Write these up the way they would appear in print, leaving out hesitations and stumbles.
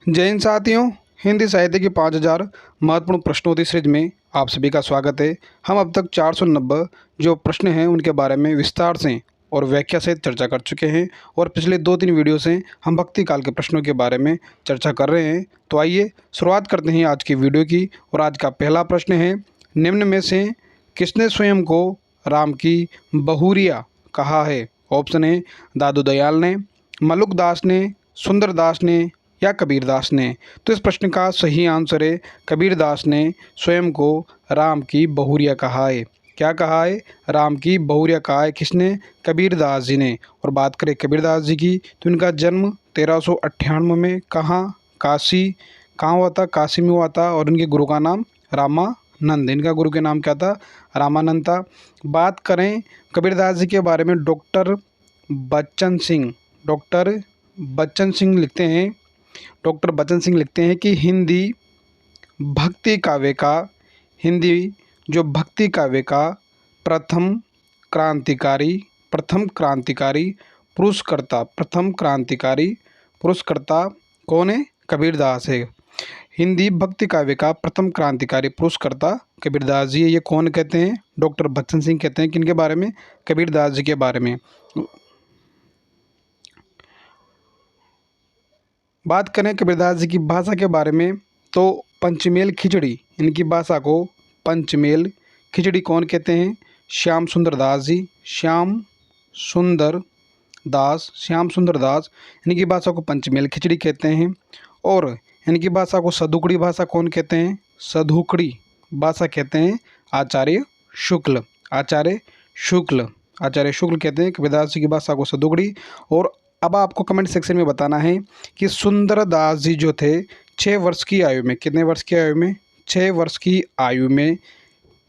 जय हिंद साथियों। हिंदी साहित्य के 5000 महत्वपूर्ण प्रश्नोत्तरी सीरीज में आप सभी का स्वागत है। हम अब तक 490 जो प्रश्न हैं उनके बारे में विस्तार से और व्याख्या सहित चर्चा कर चुके हैं और पिछले 2-3 वीडियो से हम भक्ति काल के प्रश्नों के बारे में चर्चा कर रहे हैं। तो आइए शुरुआत करते हैं आज की वीडियो की। और आज का पहला प्रश्न है, निम्न में से किसने स्वयं को राम की बहुरिया कहा है? ऑप्शन है दादू दयाल ने, मलुकदास ने, सुंदरदास ने या कबीरदास ने। तो इस प्रश्न का सही आंसर है कबीरदास ने स्वयं को राम की बहुरिया कहा है। क्या कहा है? राम की बहुरिया कहा है। किसने? कबीरदास जी ने। और बात करें कबीरदास जी की तो इनका जन्म 1398 में कहाँ? काशी। कहाँ हुआ था? काशी में हुआ था। और इनके गुरु का नाम रामानंद। इनका गुरु के नाम क्या था? रामानंद था। बात करें कबीरदास जी के बारे में, डॉक्टर बच्चन सिंह लिखते हैं, डॉक्टर बच्चन सिंह लिखते हैं कि हिंदी जो भक्ति काव्य का प्रथम क्रांतिकारी पुरुषकर्ता कौन है? कबीरदास है। हिंदी भक्ति काव्य का प्रथम क्रांतिकारी पुरुषकर्ता कबीरदास जी है। ये कौन कहते हैं? डॉक्टर बच्चन सिंह कहते हैं। किनके बारे में? कबीरदास जी के बारे में। बात करें कबीरदास जी की भाषा के बारे में तो पंचमेल खिचड़ी, इनकी भाषा को पंचमेल खिचड़ी कौन कहते हैं? श्याम सुंदर दास जी। श्याम सुंदर दास इनकी भाषा को पंचमेल खिचड़ी कहते हैं। और इनकी भाषा को सधुकड़ी भाषा कौन कहते हैं? सधुकड़ी भाषा कहते हैं आचार्य शुक्ल कहते हैं कबीरदास जी की भाषा को सधुकड़ी। और अब आपको कमेंट सेक्शन में बताना है कि सुंदरदास जी जो थे 6 वर्ष की आयु में, कितने वर्ष की आयु में? 6 वर्ष की आयु में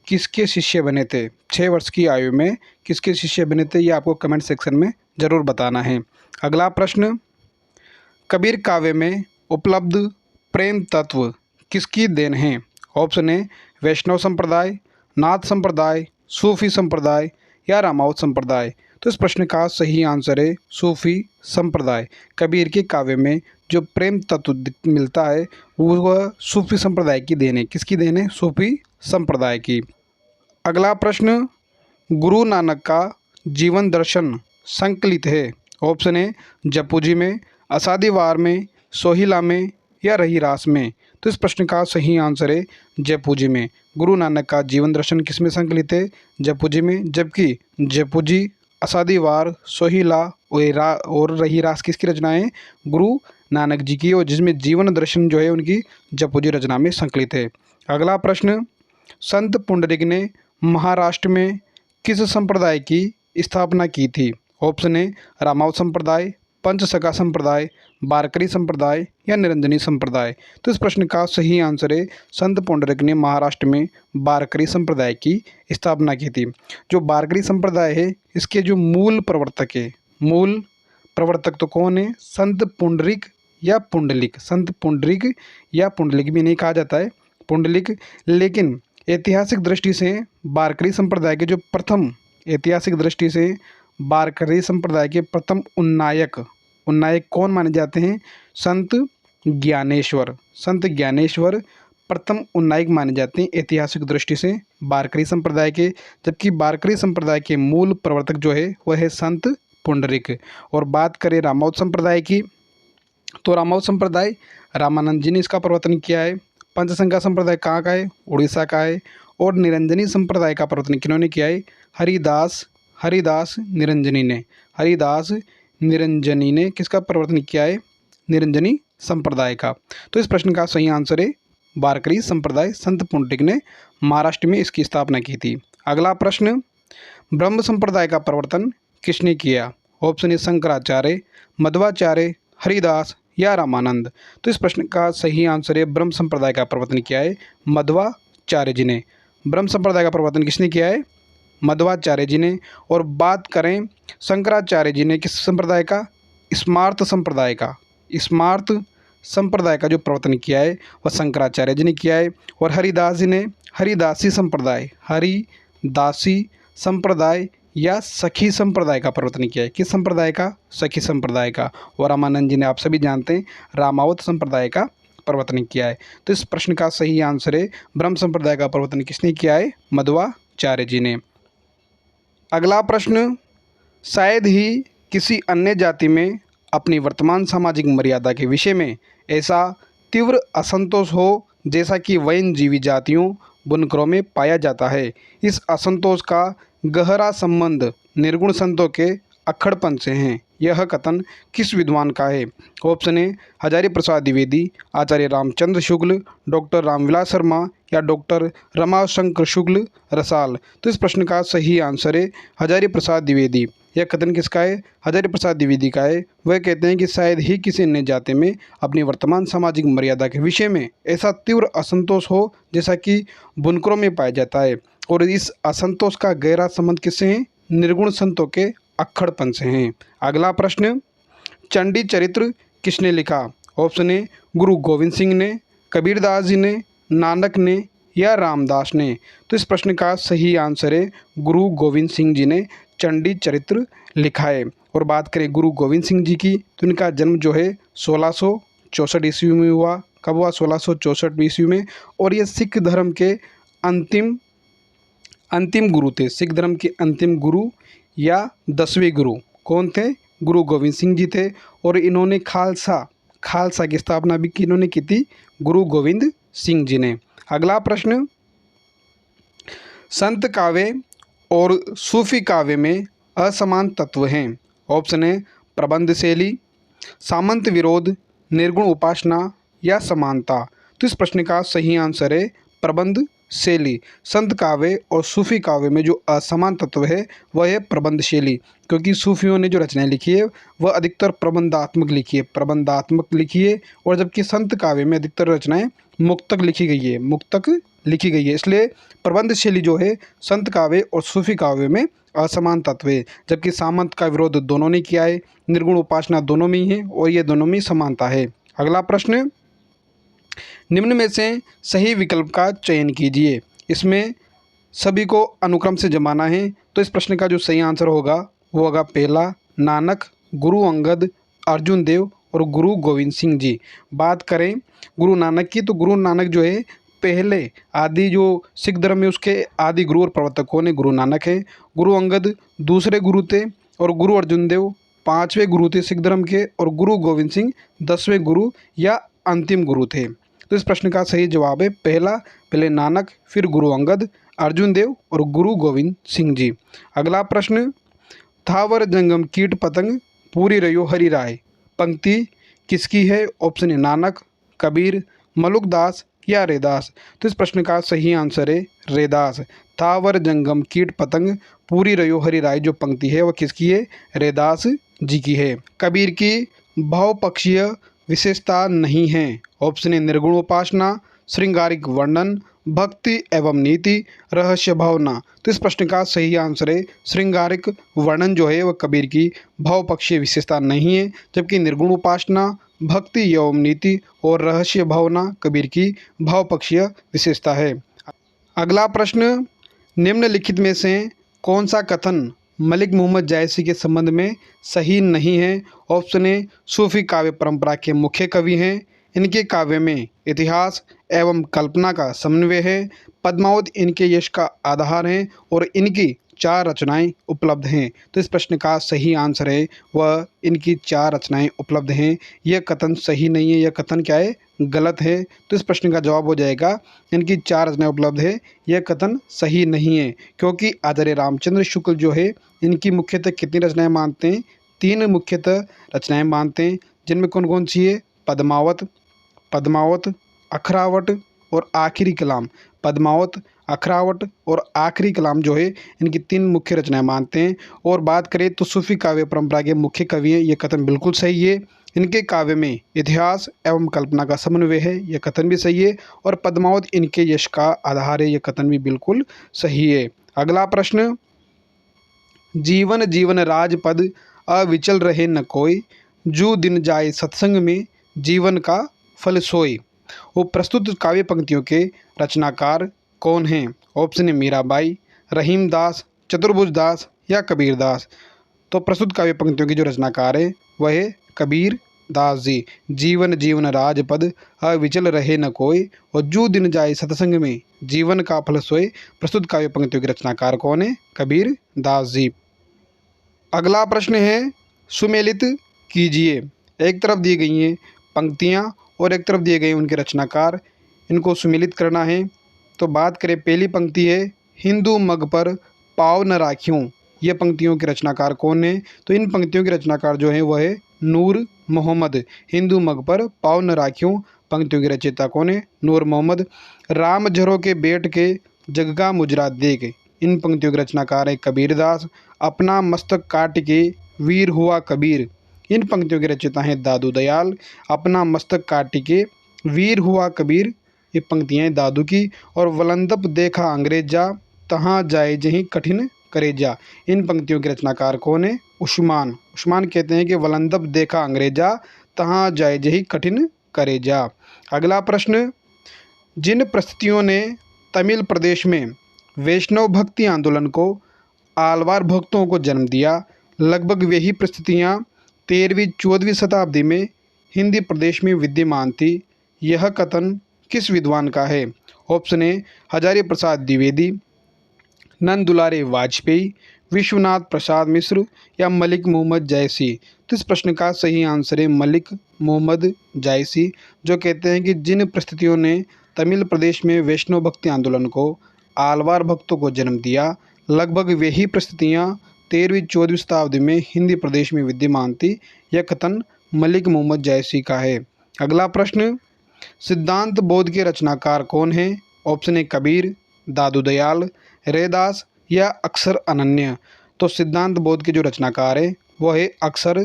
किसके शिष्य बने थे? 6 वर्ष की आयु में किसके शिष्य बने थे? ये आपको कमेंट सेक्शन में ज़रूर बताना है। अगला प्रश्न, कबीर काव्य में उपलब्ध प्रेम तत्व किसकी देन है? ऑप्शन है वैष्णव संप्रदाय, नाथ संप्रदाय, सूफी संप्रदाय या रामावत संप्रदाय। तो इस प्रश्न का सही आंसर है सूफी संप्रदाय। कबीर के काव्य में जो प्रेम तत्व मिलता है वह सूफी संप्रदाय की देन है। किसकी देन है? सूफी संप्रदाय की। अगला प्रश्न, गुरु नानक का जीवन दर्शन संकलित है। ऑप्शन है जपूजी में, असादीवार में, सोहिला में या रहीरास में। तो इस प्रश्न का सही आंसर है जपूजी में। गुरु नानक का जीवन दर्शन किस में संकलित है? जपूजी में। जबकि जपूजी, असादीवार, सोहिला और रहीरास किसकी रचना है? गुरु नानक जी की, और जिसमें जीवन दर्शन जो है उनकी जपूजी रचना में संकलित है। अगला प्रश्न, संत पुंडरिक ने महाराष्ट्र में किस संप्रदाय की स्थापना की थी? ऑप्शन है रामावत संप्रदाय, पंचसखा संप्रदाय, वारकरी संप्रदाय या निरंजनी संप्रदाय। तो इस प्रश्न का सही आंसर है संत पुंडरिक ने महाराष्ट्र में वारकरी संप्रदाय की स्थापना की थी। जो वारकरी संप्रदाय है इसके जो मूल प्रवर्तक तो कौन है? संत पुंडरिक या पुंडलिक। संत पुंडरिक या पुंडलिक भी नहीं कहा जाता है, पुंडलिक। लेकिन ऐतिहासिक दृष्टि से वारकरी संप्रदाय के प्रथम उन्नायक कौन माने जाते हैं? संत ज्ञानेश्वर प्रथम उन्नायक माने जाते हैं ऐतिहासिक दृष्टि से वारकरी संप्रदाय के। जबकि वारकरी संप्रदाय के मूल प्रवर्तक जो है वह है संत पुंडरिक। और बात करें रामावत संप्रदाय की तो रामावत संप्रदाय रामानंद जी ने इसका प्रवर्तन किया है। पंचसंगा संप्रदाय कहाँ का है? उड़ीसा का है। और निरंजनी संप्रदाय का प्रवर्तन किन्होंने किया है? हरिदास निरंजनी ने किसका प्रवर्तन किया है? निरंजनी संप्रदाय का। तो इस प्रश्न का सही आंसर है वारकरी संप्रदाय। संत पुंडरिक ने महाराष्ट्र में इसकी स्थापना की थी। अगला प्रश्न, ब्रह्म संप्रदाय का प्रवर्तन किसने किया? ऑप्शन है शंकराचार्य, मध्वाचार्य, हरिदास या रामानंद। तो इस प्रश्न का सही आंसर है ब्रह्म संप्रदाय का प्रवर्तन किया है मध्वाचार्य जी ने। ब्रह्म संप्रदाय का प्रवर्तन किसने किया है? मध्वाचार्य जी ने। और बात करें शंकराचार्य जी ने किस संप्रदाय का? स्मार्त संप्रदाय का जो प्रवर्तन किया है वह शंकराचार्य जी ने किया है। और हरिदास जी ने हरिदासी संप्रदाय या सखी संप्रदाय का प्रवर्तन किया है? किस संप्रदाय का? सखी संप्रदाय का। और रामानंद जी ने आप सभी जानते हैं रामावत संप्रदाय का प्रवर्तन किया है। तो इस प्रश्न का सही आंसर है ब्रह्म संप्रदाय का प्रवर्तन किसने किया है? मध्वाचार्य जी ने। अगला प्रश्न, शायद ही किसी अन्य जाति में अपनी वर्तमान सामाजिक मर्यादा के विषय में ऐसा तीव्र असंतोष हो जैसा कि वन्यजीवी जातियों बुनकरों में पाया जाता है। इस असंतोष का गहरा संबंध निर्गुण संतों के अक्खड़पन से है। यह कथन किस विद्वान का है? Option A Hazari Prasad Dwivedi, Acharya Ramchandra Shukla, doctor Ramvilas Sharma या डॉक्टर रमाशंकर शुक्ल रसाल। तो इस प्रश्न का सही आंसर है हजारी प्रसाद द्विवेदी। यह कथन किसका है? हजारी प्रसाद द्विवेदी का है। वह कहते हैं कि शायद ही किसी अन्य जाति में अपनी वर्तमान सामाजिक मर्यादा के विषय में ऐसा तीव्र असंतोष हो जैसा कि बुनकरों में पाया जाता है, और इस असंतोष का गहरा संबंध किससे है? निर्गुण संतों के अक्खड़पन से हैं। अगला प्रश्न, चंडी चरित्र किसने लिखा? ऑप्शन ए गुरु गोविंद सिंह ने, कबीरदास जी ने, नानक ने या रामदास ने। तो इस प्रश्न का सही आंसर है गुरु गोविंद सिंह जी ने चंडी चरित्र लिखा है। और बात करें गुरु गोविंद सिंह जी की, तो इनका जन्म जो है 1664 ईस्वी में हुआ। कब हुआ? 1664 ईस्वी में। और ये सिख धर्म के अंतिम गुरु थे। सिख धर्म के अंतिम गुरु या 10वें गुरु कौन थे? गुरु गोविंद सिंह जी थे। और इन्होंने खालसा की स्थापना भी किन्होंने की थी? गुरु गोविंद सिंह जी ने। अगला प्रश्न, संत काव्य और सूफी काव्य में असमान तत्व हैं। ऑप्शन ए प्रबंध शैली, सामंत विरोध, निर्गुण उपासना या समानता। तो इस प्रश्न का सही आंसर है प्रबंध शैली। संत काव्य और सूफी काव्य में जो असमान तत्व है वह है प्रबंध शैली, क्योंकि सूफियों ने जो रचनाएं लिखी है वह अधिकतर प्रबंधात्मक लिखी है, और जबकि संत काव्य में अधिकतर रचनाएं मुक्तक लिखी गई है। इसलिए प्रबंध शैली जो है संत काव्य और सूफी काव्य में असमान तत्व है, जबकि सामंत का विरोध दोनों ने किया है, निर्गुण उपासना दोनों में ही है, और ये दोनों में समानता है। अगला प्रश्न, निम्न में से सही विकल्प का चयन कीजिए। इसमें सभी को अनुक्रम से जमाना है। तो इस प्रश्न का जो सही आंसर होगा वो होगा पहला नानक, गुरु अंगद, अर्जुन देव और गुरु गोविंद सिंह जी। बात करें गुरु नानक की, तो गुरु नानक जो है पहले आदि जो सिख धर्म में उसके आदि गुरु और प्रवर्तक कौन है? गुरु नानक है। गुरु अंगद दूसरे गुरु थे, और गुरु अर्जुन देव 5वें गुरु थे सिख धर्म के, और गुरु गोविंद सिंह 10वें गुरु या अंतिम गुरु थे। तो इस प्रश्न का सही जवाब है पहले नानक, फिर गुरु अंगद, अर्जुन देव और गुरु गोविंद सिंह जी। अगला प्रश्न, थावर जंगम कीट पतंग पूरी रयो हरि राय पंक्ति किसकी है? ऑप्शन ए नानक, कबीर, मलुकदास या रैदास। तो इस प्रश्न का सही आंसर है रैदास। थावर जंगम कीट पतंग पूरी रयो हरि राय जो पंक्ति है वह किसकी है? रैदास जी की है। कबीर की भावपक्षीय विशेषता नहीं है। ऑप्शन ए निर्गुण उपासना, श्रृंगारिक वर्णन, भक्ति एवं नीति, रहस्य भावना। तो इस प्रश्न का सही आंसर है श्रृंगारिक वर्णन जो है वह कबीर की भावपक्षीय विशेषता नहीं है, जबकि निर्गुण उपासना, भक्ति एवं नीति और रहस्य भावना कबीर की भावपक्षीय विशेषता है। अगला प्रश्न, निम्नलिखित में से कौन सा कथन मलिक मोहम्मद जायसी के संबंध में सही नहीं है? ऑप्शन ए सूफी काव्य परंपरा के मुख्य कवि हैं, इनके काव्य में इतिहास एवं कल्पना का समन्वय है, पद्मावत इनके यश का आधार है और इनकी 4 रचनाएं उपलब्ध हैं। तो इस प्रश्न का सही आंसर है वह इनकी 4 रचनाएं उपलब्ध हैं। यह कथन सही नहीं है, यह कथन क्या है? गलत है। तो इस प्रश्न का जवाब हो जाएगा इनकी 4 रचनाएं उपलब्ध है, यह कथन सही नहीं है, क्योंकि आचार्य रामचंद्र शुक्ल जो है इनकी मुख्यतः कितनी रचनाएं मानते हैं? 3 मुख्यतः रचनाएं मानते हैं, जिनमें कौन कौन सी है? पद्मावत, अखरावट और आखिरी कलाम। पद्मावत, अखरावट और आखिरी कलाम जो है इनकी 3 मुख्य रचनाएं मानते हैं। और बात करें तो सूफी काव्य परंपरा के मुख्य कवि हैं, यह कथन बिल्कुल सही है। इनके काव्य में इतिहास एवं कल्पना का समन्वय है, यह कथन भी सही है। और पद्मावत इनके यश का आधार है, यह कथन भी बिल्कुल सही है। अगला प्रश्न, जीवन जीवन राजपद अविचल रहे न कोई, जो दिन जाए सत्संग में जीवन का फल सोई। वो प्रस्तुत काव्य पंक्तियों के रचनाकार कौन हैं? ऑप्शन ए मीराबाई, रहीम दास, चतुर्भुज दास या कबीरदास। तो प्रस्तुत काव्य पंक्तियों की जो रचनाकार है वह है कबीर दास जी। जीवन जीवन राजपद अविचल रहे न कोई, और जू दिन जाए सत्संग में जीवन का फल सोए। प्रस्तुत काव्य पंक्तियों के रचनाकार कौन है? कबीर दास जी। अगला प्रश्न है सुमेलित कीजिए। एक तरफ दी गई हैं पंक्तियाँ और एक तरफ दिए गए उनके रचनाकार, इनको सुमेलित करना है। तो बात करें, पहली पंक्ति है हिंदू मग पर पाव न राखियों। ये पंक्तियों के रचनाकार कौन है? तो इन पंक्तियों के रचनाकार जो है वह है नूर मोहम्मद। हिंदू मग पर पाव न राखियों पंक्तियों के रचयिता कौन है? नूर मोहम्मद। राम झरो के बेट के जगगा मुजरा देख, इन पंक्तियों के रचनाकार है कबीरदास। अपना मस्तक काट के वीर हुआ कबीर, इन पंक्तियों के रचयिता हैं दादू दयाल। अपना मस्तक काट के वीर हुआ कबीर, ये पंक्तियाँ हैं दादू की। और वलंदप देखा अंग्रेजा, तहाँ जाए जहीं कठिन करेजा, इन पंक्तियों के रचनाकार कौन है? उस्मान। उस्मान कहते हैं कि वलंदप देखा अंग्रेजा, तहाँ जाए जहीं कठिन करेजा। अगला प्रश्न, जिन परिस्थितियों ने तमिल प्रदेश में वैष्णव भक्ति आंदोलन को आलवार भक्तों को जन्म दिया, लगभग वही परिस्थितियाँ 13वीं-14वीं शताब्दी में हिंदी प्रदेश में विद्यमान थी। यह कथन किस विद्वान का है? ऑप्शन ए हजारी प्रसाद द्विवेदी, नंद दुलारे वाजपेयी, विश्वनाथ प्रसाद मिश्र या मलिक मोहम्मद जायसी। तो इस प्रश्न का सही आंसर है मलिक मोहम्मद जायसी, जो कहते हैं कि जिन परिस्थितियों ने तमिल प्रदेश में वैष्णव भक्ति आंदोलन को आलवार भक्तों को जन्म दिया, लगभग वही परिस्थितियाँ 13वीं-14वीं शताब्दी में हिंदी प्रदेश में विद्यमान थी। यह कथन मलिक मोहम्मद जायसी का है। अगला प्रश्न, सिद्धांत बोध के रचनाकार कौन है? ऑप्शन ए कबीर, दादू दयाल, रैदास या अक्षर अनन्य। तो सिद्धांत बोध के जो रचनाकार है वो है अक्षर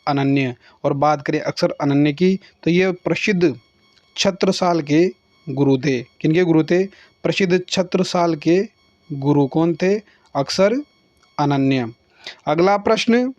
अनन्य। और बात करें अक्षर अनन्य की, तो ये प्रसिद्ध छत्रसाल के गुरु थे। किनके गुरु थे? प्रसिद्ध छत्रसाल के गुरु कौन थे? अक्षर अनन्य। अगला प्रश्न,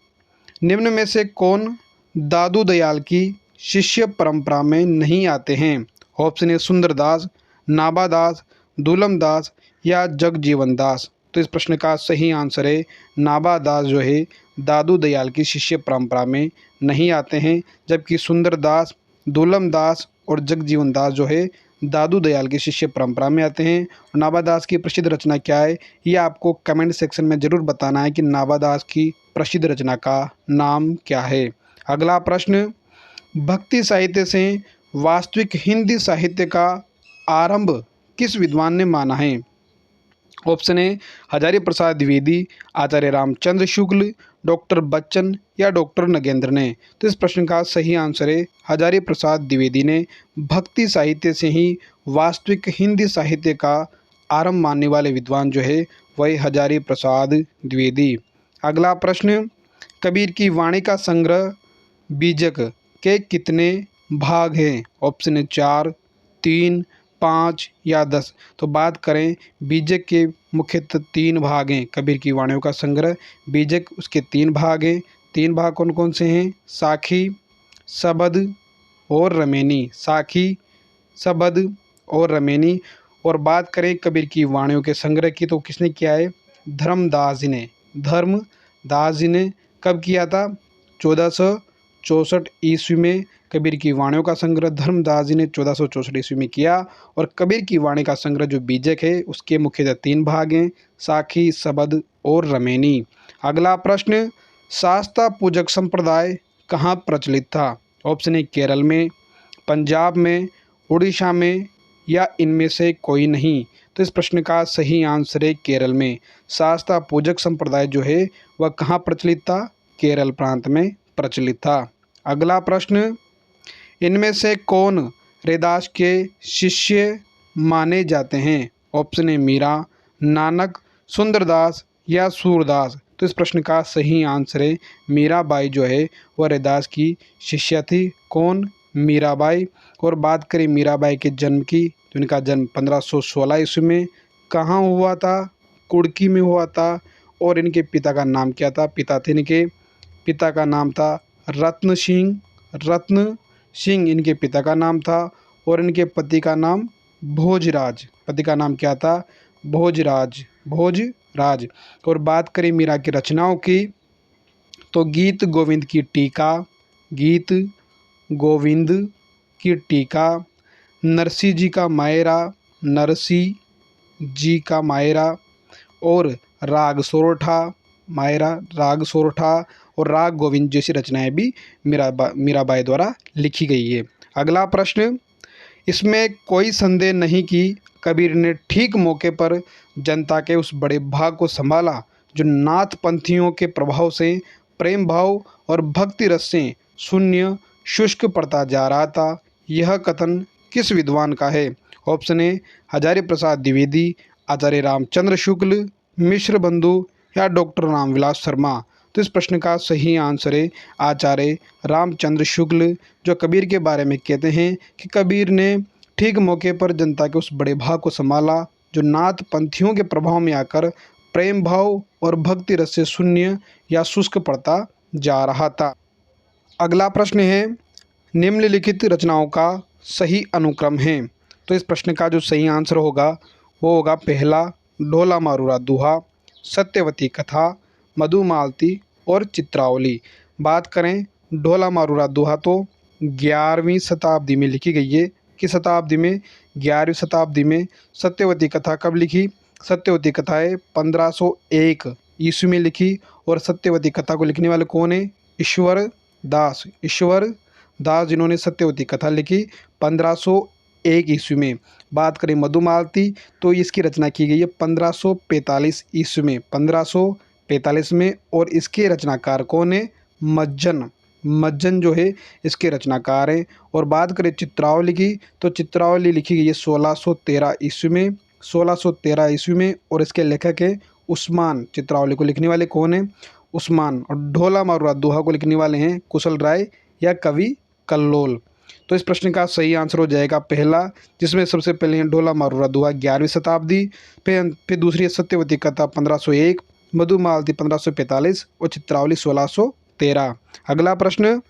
निम्न में से कौन दादू दयाल की शिष्य परंपरा में नहीं आते हैं? ऑप्शन ए सुंदरदास, नाभादास, दुलमदास या जगजीवन दास। तो इस प्रश्न का सही आंसर है नाभादास जो है दादू दयाल की शिष्य परंपरा में नहीं आते हैं, जबकि सुंदरदास, दुलमदास और जगजीवन दास जो है दादू दयाल की शिष्य परंपरा में आते हैं। और नाभादास की प्रसिद्ध रचना क्या है, ये आपको कमेंट सेक्शन में ज़रूर बताना है कि नाभादास की प्रसिद्ध रचना का नाम क्या है। अगला प्रश्न, भक्ति साहित्य से वास्तविक हिंदी साहित्य का आरंभ किस विद्वान ने माना है? Option A Hazari Prasad Dwivedi, Acharya Ramchandra Shukla, doctor Bachchan या डॉक्टर नगेंद्र ने। तो इस प्रश्न का सही आंसर है हजारी प्रसाद द्विवेदी ने। भक्ति साहित्य से ही वास्तविक हिंदी साहित्य का आरंभ मानने वाले विद्वान जो है वही हजारी प्रसाद द्विवेदी। अगला प्रश्न, कबीर की वाणी का संग्रह बीजक के कितने भाग हैं? ऑप्शन है 4, 3, 5 या 10। तो बात करें बीजक के मुख्यतः 3 भाग हैं। कबीर की वाणियों का संग्रह बीजक, उसके 3 भाग हैं। 3 भाग कौन कौन से हैं? साखी, सबद और रमेनी। साखी, सबद और रमेनी। और बात करें कबीर की वाणियों के संग्रह की, तो किसने किया है? धर्मदास जी ने। धर्मदास जी ने कब किया था? 1464 ईस्वी में कबीर की वाणियों का संग्रह धर्मदास जी ने 1464 ईस्वी में किया। और कबीर की वाणी का संग्रह जो बीजक है उसके मुख्यतः 3 भाग हैं, साखी, सबद और रमेनी। अगला प्रश्न, शास्ता पूजक संप्रदाय कहाँ प्रचलित था? ऑप्शन ए केरल में, पंजाब में, उड़ीसा में या इनमें से कोई नहीं। तो इस प्रश्न का सही आंसर है केरल में। शास्ता पूजक संप्रदाय जो है वह कहाँ प्रचलित था? केरल प्रांत में प्रचलित था। अगला प्रश्न, इनमें से कौन रैदास के शिष्य माने जाते हैं? ऑप्शन ए मीरा, नानक, सुंदरदास या सूरदास। तो इस प्रश्न का सही आंसर है मीराबाई जो है वह रैदास की शिष्या थी। कौन? मीराबाई। और बात करें मीराबाई के जन्म की, तो इनका जन्म 1516 ईस्वी में कहाँ हुआ था? कुड़की में हुआ था। और इनके पिता का नाम क्या था? इनके पिता का नाम था रत्न सिंह इनके पिता का नाम था। और इनके पति का नाम भोजराज। पति का नाम क्या था? भोजराज। राज। और बात करें मीरा की रचनाओं की, तो गीत गोविंद की टीका, गीत गोविंद की टीका, नरसी जी का मायरा, नरसी जी का मायरा, और राग सोरठा, मायरा राग सोरठा, और राग गोविंद जैसी रचनाएं भी मीराबाई द्वारा लिखी गई है। अगला प्रश्न, इसमें कोई संदेह नहीं कि कबीर ने ठीक मौके पर जनता के उस बड़े भाग को संभाला जो नाथ पंथियों के प्रभाव से प्रेम भाव और भक्ति रस से शून्य शुष्क पड़ता जा रहा था। यह कथन किस विद्वान का है? ऑप्शन ए हजारी प्रसाद द्विवेदी, आचार्य रामचंद्र शुक्ल, मिश्र बंधु, या डॉक्टर रामविलास शर्मा। तो इस प्रश्न का सही आंसर है आचार्य रामचंद्र शुक्ल, जो कबीर के बारे में कहते हैं कि कबीर ने ठीक मौके पर जनता के उस बड़े भाग को संभाला जो नाथ पंथियों के प्रभाव में आकर प्रेम भाव और भक्ति रस से शून्य या शुष्क पड़ता जा रहा था। अगला प्रश्न है, निम्नलिखित रचनाओं का सही अनुक्रम है। तो इस प्रश्न का जो सही आंसर होगा वो होगा पहला ढोला मारूरा दोहा, सत्यवती कथा, मधुमालती और चित्रावली। बात करें ढोला मारूरा दोहा तो 11वीं शताब्दी में लिखी गई है। किस शताब्दी में? 11वीं शताब्दी में। सत्यवती कथा कब लिखी? सत्यवती कथा है 1501 ईस्वी में लिखी। और सत्यवती कथा को लिखने वाले कौन है? ईश्वर दास, ईश्वर दास, जिन्होंने सत्यवती कथा लिखी 1501 ईस्वी में। बात करें मधुमालती तो इसकी रचना की गई है 1545 ईस्वी में, 1545 में। और इसके रचनाकार कौन है? मज्जन, मज्जन जो है इसके रचनाकार हैं। और बात करें चित्रावली की तो चित्रावली लिखी गई है 1613 ईस्वी में, 1613 ईस्वी में। और इसके लेखक है उस्मान। चित्रावली को लिखने वाले कौन है? उस्मान। और ढोला मारूरा दोहा को लिखने वाले हैं कुशल राय या कवि कल्लोल। तो इस प्रश्न का सही आंसर हो जाएगा पहला, जिसमें सबसे पहले है ढोला मारूरा दोहा 11वीं शताब्दी, फिर दूसरी है सत्यवती कथा 1501, मधुमालती 1545 और चित्रावली 1613। अगला प्रश्न,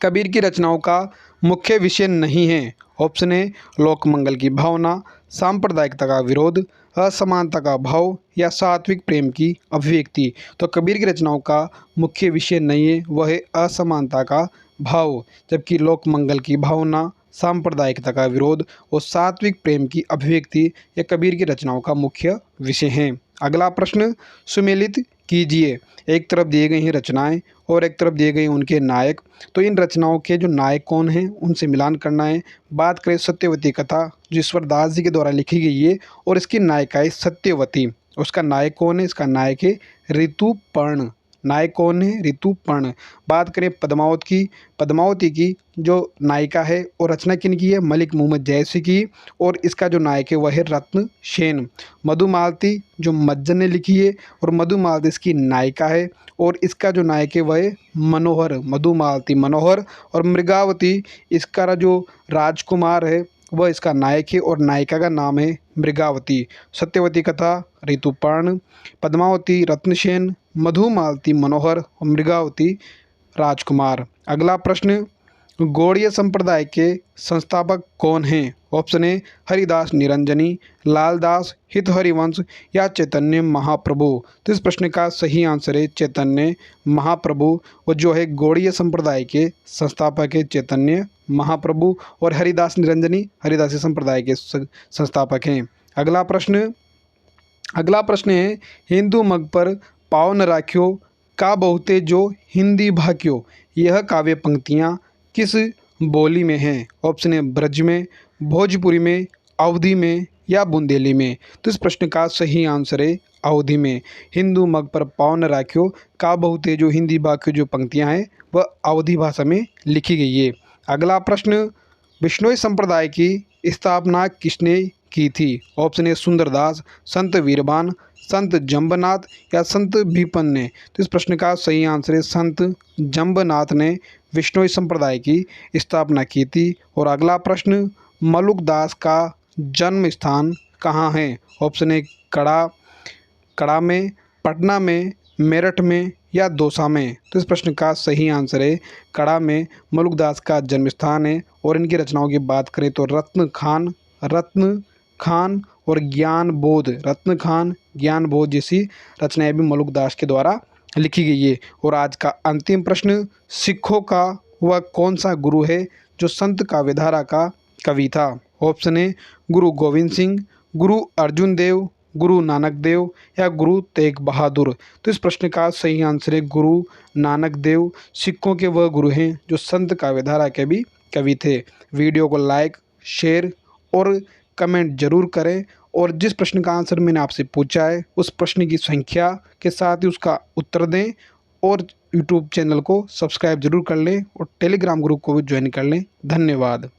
कबीर की रचनाओं का मुख्य विषय नहीं है। ऑप्शन ए लोक मंगल की भावना, सांप्रदायिकता का विरोध, असमानता का भाव, या सात्विक प्रेम की अभिव्यक्ति। तो कबीर की रचनाओं का मुख्य विषय नहीं है, वह है असमानता का भाव, जबकि लोक मंगल की भावना, सांप्रदायिकता का विरोध और सात्विक प्रेम की अभिव्यक्ति ये कबीर की रचनाओं का मुख्य विषय हैं। अगला प्रश्न सुमेलित कीजिए। एक तरफ दिए गई हैं रचनाएं और एक तरफ दिए गए उनके नायक, तो इन रचनाओं के जो नायक कौन हैं उनसे मिलान करना है। बात करें सत्यवती कथा जो ईश्वर दास जी के द्वारा लिखी गई है और इसकी नायिका है सत्यवती। उसका नायक कौन है? इसका नायक है ऋतुपर्ण। नायक कौन है? ऋतुपर्ण। बात करें पद्मावती की जो नायिका है और रचना किनकी है? मलिक मोहम्मद जैसी की। और इसका जो नायक है वह है रत्न सेन। मधुमालती जो मज्जन ने लिखी है और मधुमालती इसकी नायिका है और इसका जो नायक है वह है मनोहर, मधुमालती मनोहर। और मृगावती इसका जो राजकुमार है वह इसका नायक है और नायिका का नाम है मृगावती। सत्यवती कथा ऋतुपर्ण, पद्मावती रत्नसेन, मधुमालती मनोहर और मृगावती राजकुमार। अगला प्रश्न, गौड़ीय संप्रदाय के संस्थापक कौन हैं? ऑप्शन ए हरिदास निरंजनी, लालदास हितहरिवंश या चैतन्य महाप्रभु। तो इस प्रश्न का सही आंसर है चैतन्य महाप्रभु। और जो है गौड़ीय संप्रदाय के संस्थापक है चैतन्य महाप्रभु। और हरिदास निरंजनी हरिदासी संप्रदाय के संस्थापक हैं। अगला प्रश्न है, हिंदू मग पर पावन राख्यो का बहुते जो हिंदी भाक्यो, यह काव्य पंक्तियाँ किस बोली में हैं? ऑप्शन है ब्रज में, भोजपुरी में, अवधी में या बुंदेली में। तो इस प्रश्न का सही आंसर है अवधी में। हिंदू मग पर पावन राख्यो का बहुते जो हिंदी भाक्यो जो पंक्तियाँ हैं वह अवधी भाषा में लिखी गई है। अगला प्रश्न, बिश्नोई संप्रदाय की स्थापना किसने की थी? ऑप्शन ए सुंदरदास, संत वीरबान, संत जंबनाथ या संत विपन ने। तो इस प्रश्न का सही आंसर है संत जंबनाथ ने बिश्नोई संप्रदाय की स्थापना की थी। और अगला प्रश्न, मलुकदास का जन्म स्थान कहाँ है? ऑप्शन ए कड़ा में, पटना में, मेरठ में या दौसा में। तो इस प्रश्न का सही आंसर है कड़ा में मलुकदास का जन्म स्थान है। और इनकी रचनाओं की बात करें तो रत्न खान और ज्ञान बोध, रत्न खान, ज्ञान बोध जैसी रचनाएं भी मलुकदास के द्वारा लिखी गई है। और आज का अंतिम प्रश्न, सिखों का वह कौन सा गुरु है जो संत काव्यधारा का कवि था? ऑप्शन ए गुरु गोविंद सिंह, गुरु अर्जुन देव, गुरु नानक देव या गुरु तेग बहादुर। तो इस प्रश्न का सही आंसर है गुरु नानक देव। सिखों के वह गुरु हैं जो संत काव्यधारा के भी कवि थे। वीडियो को लाइक, शेयर और कमेंट जरूर करें। और जिस प्रश्न का आंसर मैंने आपसे पूछा है उस प्रश्न की संख्या के साथ ही उसका उत्तर दें। और यूट्यूब चैनल को सब्सक्राइब जरूर कर लें और टेलीग्राम ग्रुप को भी ज्वाइन कर लें। धन्यवाद।